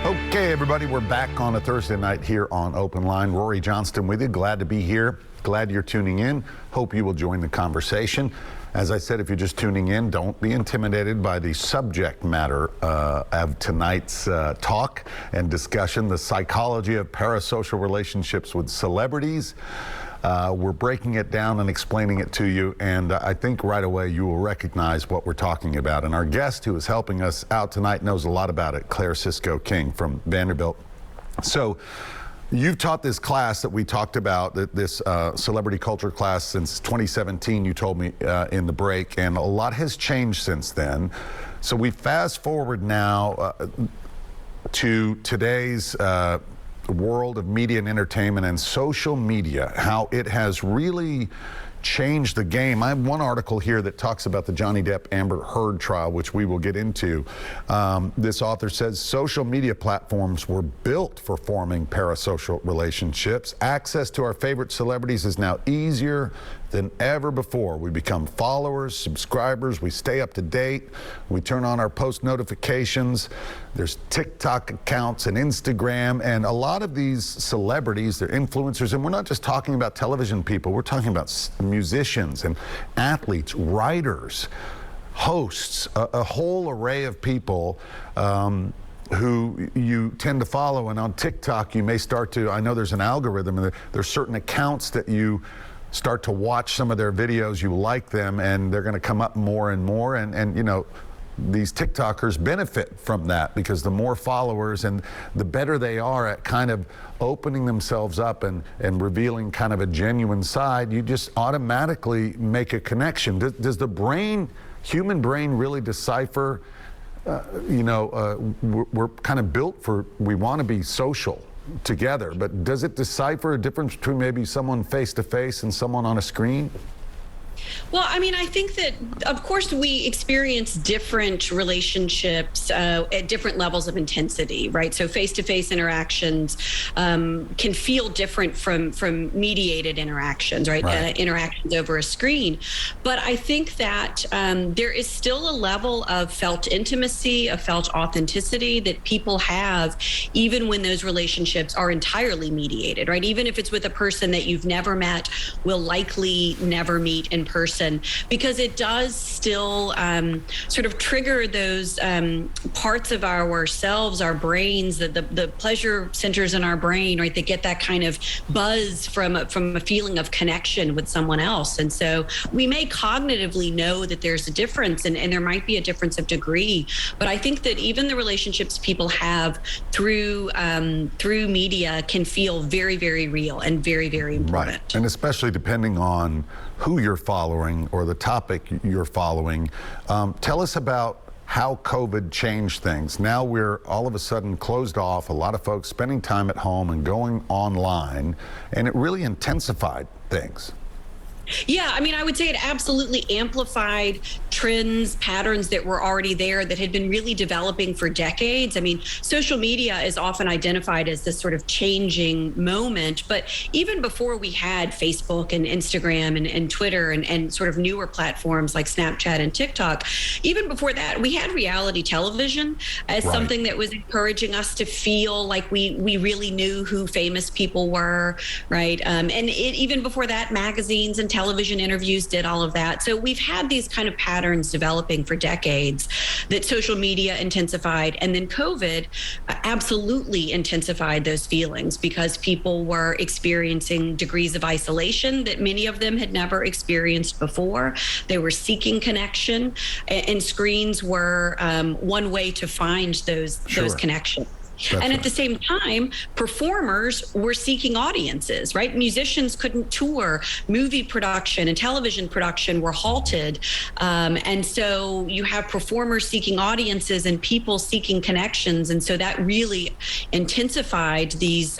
Okay, everybody, we're back on a Thursday night here on OpenLine. Rhori Johnston with you. Glad to be here. Glad you're tuning in. Hope you will join the conversation. As I said, if you're just tuning in, don't be intimidated by the subject matter of tonight's talk and discussion, the psychology of parasocial relationships with celebrities. We're breaking it down and explaining it to you, and I think right away you will recognize what we're talking about. And our guest who is helping us out tonight knows a lot about it, Sisco King from Vanderbilt. So you've taught this class that we talked about, this celebrity culture class, since 2017, you told me in the break, and a lot has changed since then. So we fast forward now to today's world of media and entertainment and social media, how it has really changed the game. I have one article here that talks about the Johnny Depp Amber Heard trial, which we will get into. This author says social media platforms were built for forming parasocial relationships. Access to our favorite celebrities is now easier than ever before. We become followers, subscribers, we stay up to date, we turn on our post notifications. There's TikTok accounts and Instagram, and a lot of these celebrities, they're influencers, and we're not just talking about television people, we're talking about musicians and athletes, writers, hosts, a whole array of people who you tend to follow. And on TikTok, you may start to, I know there's an algorithm, and there's certain accounts that you start to watch some of their videos, you like them, and they're going to come up more and more. And you know, these TikTokers benefit from that because the more followers and the better they are at kind of opening themselves up and revealing kind of a genuine side, you just automatically make a connection. Does the brain, human brain, really decipher, we're kind of built for, we want to be social together, but does it decipher a difference between maybe someone face to face and someone on a screen? Well, I mean, I think that, of course, we experience different relationships at different levels of intensity, right? So face-to-face interactions can feel different from mediated interactions, right? Interactions over a screen. But I think that there is still a level of felt intimacy, of felt authenticity that people have, even when those relationships are entirely mediated, right? Even if it's with a person that you've never met, will likely never meet in person, because it does still sort of trigger those parts of ourselves, our brains, the pleasure centers in our brain, right? That get that kind of buzz from a feeling of connection with someone else. And so we may cognitively know that there's a difference, and there might be a difference of degree, but I think that even the relationships people have through media can feel very, very real and very, very important. Right. And especially depending on who you're following or the topic you're following. Tell us about how COVID changed things. Now we're all of a sudden closed off, a lot of folks spending time at home and going online, and it really intensified things. Yeah, I mean, I would say it absolutely amplified trends, patterns that were already there that had been really developing for decades. I mean, social media is often identified as this sort of changing moment, but even before we had Facebook and Instagram and Twitter and sort of newer platforms like Snapchat and TikTok, even before that, we had reality television as something that was encouraging us to feel like we really knew who famous people were, right? Even before that, magazines and television interviews did all of that. So we've had these kind of patterns developing for decades that social media intensified, and then COVID absolutely intensified those feelings because people were experiencing degrees of isolation that many of them had never experienced before. They were seeking connection, and screens were one way to find those connections. And at the same time, performers were seeking audiences, right? Musicians couldn't tour. Movie production and television production were halted. And so you have performers seeking audiences and people seeking connections. And so that really intensified these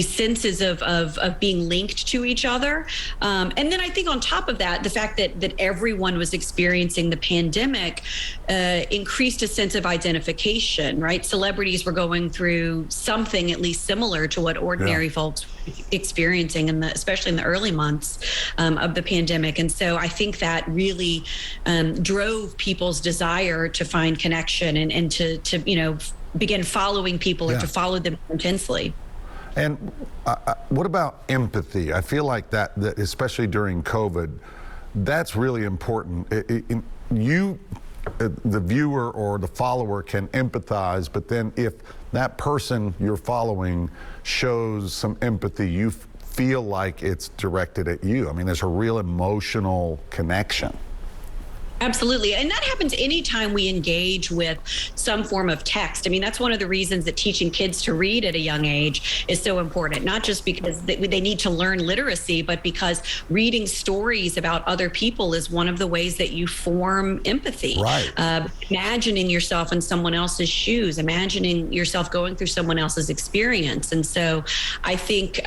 senses of being linked to each other. And then I think on top of that, the fact that everyone was experiencing the pandemic increased a sense of identification, right? Celebrities were going through something at least similar to what ordinary folks were experiencing, especially in the early months of the pandemic. And so I think that really drove people's desire to find connection and to begin following people or to follow them intensely. And what about empathy? I feel like that especially during COVID, that's really important. The viewer or the follower can empathize, but then if that person you're following shows some empathy, you feel like it's directed at you. I mean, there's a real emotional connection. Absolutely. And that happens anytime we engage with some form of text. I mean, that's one of the reasons that teaching kids to read at a young age is so important, not just because they need to learn literacy, but because reading stories about other people is one of the ways that you form empathy. Right. Imagining yourself in someone else's shoes, imagining yourself going through someone else's experience. And so I think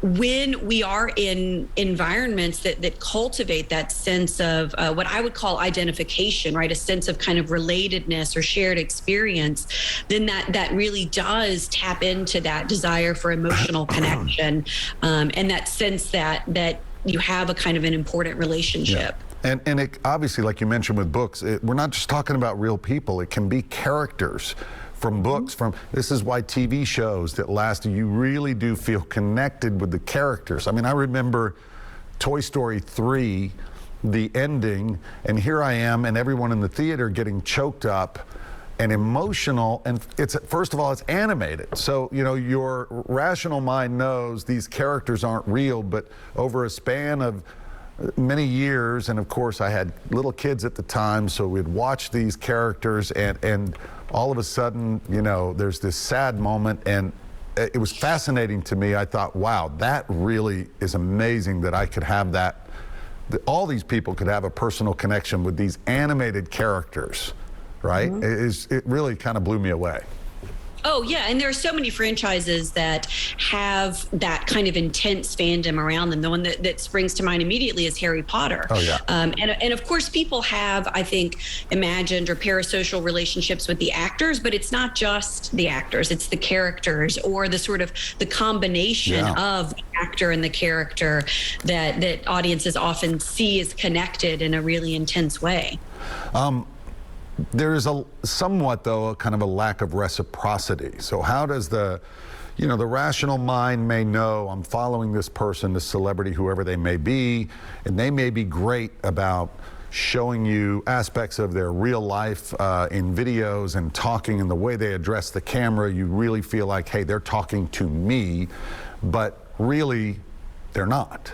when we are in environments that cultivate that sense of what I would call identification, right? A sense of kind of relatedness or shared experience, then that really does tap into that desire for emotional connection, and that sense that you have a kind of an important relationship. Yeah. And it, obviously, like you mentioned with books, we're not just talking about real people. It can be characters from books. This is why TV shows that last, you really do feel connected with the characters. I mean, I remember Toy Story 3, the ending, and here I am and everyone in the theater getting choked up and emotional, and it's, first of all, it's animated, so your rational mind knows these characters aren't real, but over a span of many years, and of course I had little kids at the time, so we'd watch these characters, and all of a sudden there's this sad moment, and it was fascinating to me. I thought, wow, that really is amazing that I could have that. All these people could have a personal connection with these animated characters, right? It really kind of blew me away. Oh, yeah. And there are so many franchises that have that kind of intense fandom around them. The one that springs to mind immediately is Harry Potter. Oh, yeah. And of course, people have, I think, imagined or parasocial relationships with the actors, but it's not just the actors, it's the characters or the sort of the combination of the actor and the character that audiences often see as connected in a really intense way. There is somewhat, though, a kind of a lack of reciprocity. So how does the rational mind may know I'm following this person, this celebrity, whoever they may be, and they may be great about showing you aspects of their real life in videos and talking, and the way they address the camera, you really feel like, hey, they're talking to me, but really they're not.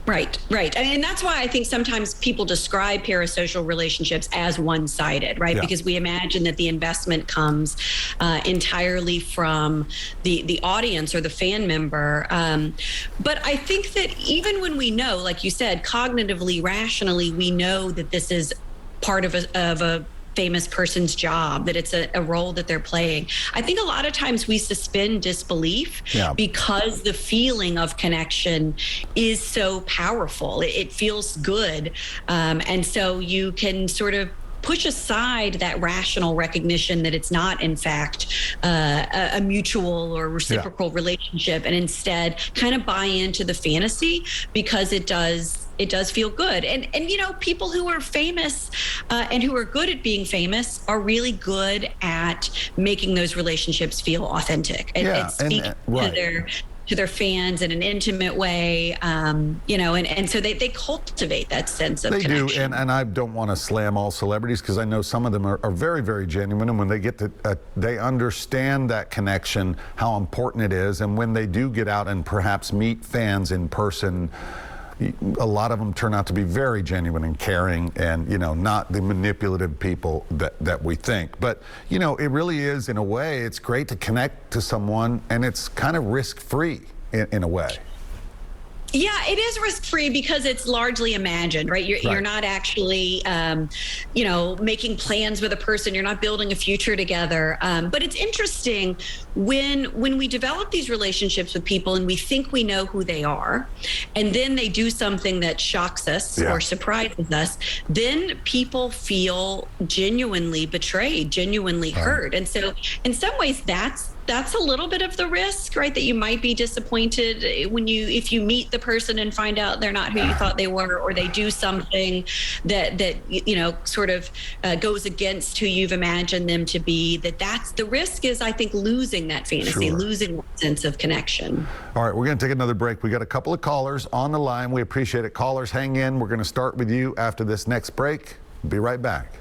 Right. And that's why I think sometimes people describe parasocial relationships as one-sided, right? Yeah. Because we imagine that the investment comes entirely from the audience or the fan member. But I think that even when we know, like you said, cognitively, rationally, we know that this is part of a famous person's job, that it's a role that they're playing. I think a lot of times we suspend disbelief because the feeling of connection is so powerful. It feels good. And so you can sort of push aside that rational recognition that it's not, in fact, a mutual or reciprocal relationship, and instead kind of buy into the fantasy because it does feel good. And people who are famous and who are good at being famous are really good at making those relationships feel authentic and speak to their fans in an intimate way, and so they cultivate that sense of connection. They do, and I don't want to slam all celebrities, because I know some of them are very, very genuine, and when they get to, they understand that connection, how important it is, and when they do get out and perhaps meet fans in person, a lot of them turn out to be very genuine and caring, and not the manipulative people that we think. But it really is, in a way, it's great to connect to someone, and it's kind of risk-free in a way. Yeah, it is risk-free because it's largely imagined, right? You're not actually, making plans with a person. You're not building a future together. But it's interesting when we develop these relationships with people and we think we know who they are, and then they do something that shocks us or surprises us, then people feel genuinely betrayed, genuinely hurt. And so in some ways, that's that's a little bit of the risk, right? That you might be disappointed if you meet the person and find out they're not who you thought they were, or they do something that sort of goes against who you've imagined them to be. That's the risk, is I think losing that fantasy, Sure. losing that sense of connection. All right, we're going to take another break. We got a couple of callers on the line. We appreciate it. Callers, hang in. We're going to start with you after this next break. Be right back.